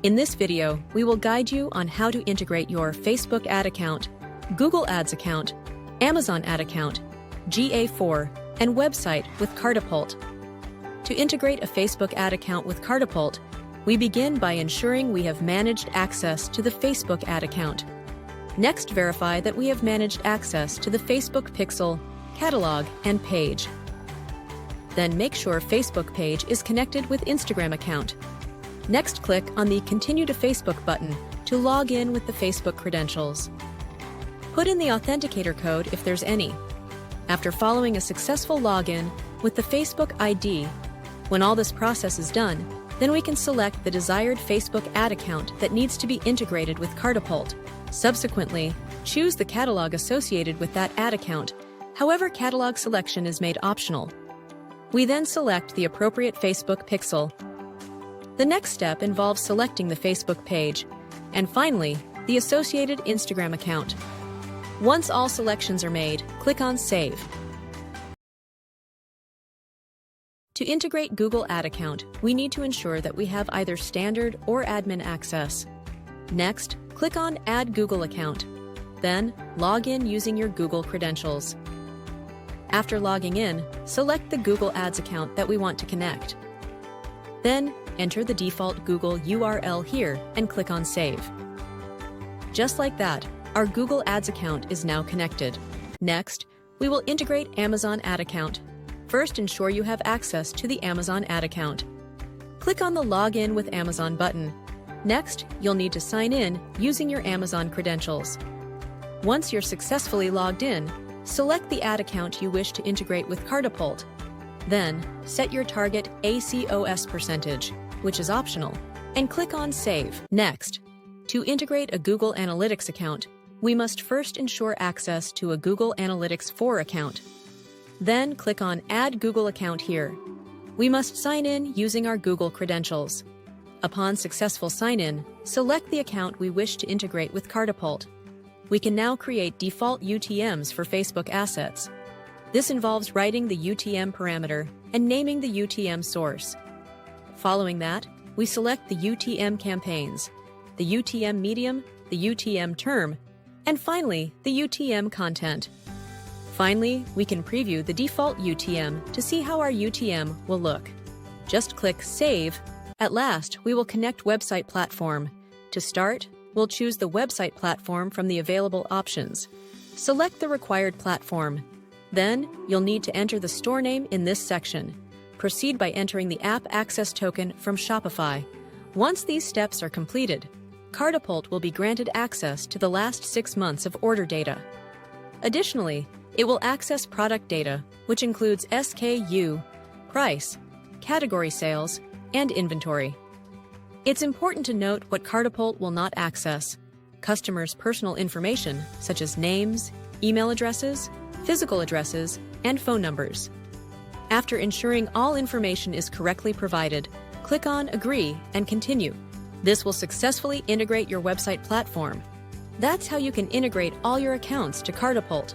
In this video, we will guide you on how to integrate your Facebook ad account, Google Ads account, Amazon ad account, GA4, and website with Kartapult. To integrate a Facebook ad account with Kartapult, we begin by ensuring we have managed access to the Facebook ad account. Next, verify that we have managed access to the Facebook pixel, catalog, and page. Then make sure Facebook page is connected with Instagram account. Next, click on the Continue to Facebook button to log in with the Facebook credentials. Put in the authenticator code if there's any. After following a successful login with the Facebook ID, when all this process is done, then we can select the desired Facebook ad account that needs to be integrated with Kartapult. Subsequently, choose the catalog associated with that ad account. However, catalog selection is made optional. We then select the appropriate Facebook pixel. The next step involves selecting the Facebook page, and finally, the associated Instagram account. Once all selections are made, click on Save. To integrate Google Ad account, we need to ensure that we have either standard or admin access. Next, click on Add Google account. Then, log in using your Google credentials. After logging in, select the Google Ads account that we want to connect. Then, enter the default Google URL here and click on Save. Just like that, our Google Ads account is now connected. Next, we will integrate Amazon ad account. First, ensure you have access to the Amazon ad account. Click on the Login with Amazon button. Next, you'll need to sign in using your Amazon credentials. Once you're successfully logged in, select the ad account you wish to integrate with Kartapult. Then, set your target ACOS percentage, which is optional, and click on Save. Next, to integrate a Google Analytics account, we must first ensure access to a Google Analytics 4 account. Then, click on Add Google account here. We must sign in using our Google credentials. Upon successful sign-in, select the account we wish to integrate with Kartapult. We can now create default UTMs for Facebook assets. This involves writing the UTM parameter and naming the UTM source. Following that, we select the UTM campaigns, the UTM medium, the UTM term, and finally, the UTM content. Finally, we can preview the default UTM to see how our UTM will look. Just click Save. At last, we will connect website platform. To start, we'll choose the website platform from the available options. Select the required platform. Then, you'll need to enter the store name in this section. Proceed by entering the app access token from Shopify. Once these steps are completed, Kartapult will be granted access to the last 6 months of order data. Additionally, it will access product data, which includes SKU, price, category sales, and inventory. It's important to note what Kartapult will not access: customers' personal information, such as names, email addresses, physical addresses, and phone numbers. After ensuring all information is correctly provided, click on Agree and Continue. This will successfully integrate your website platform. That's how you can integrate all your accounts to Kartapult.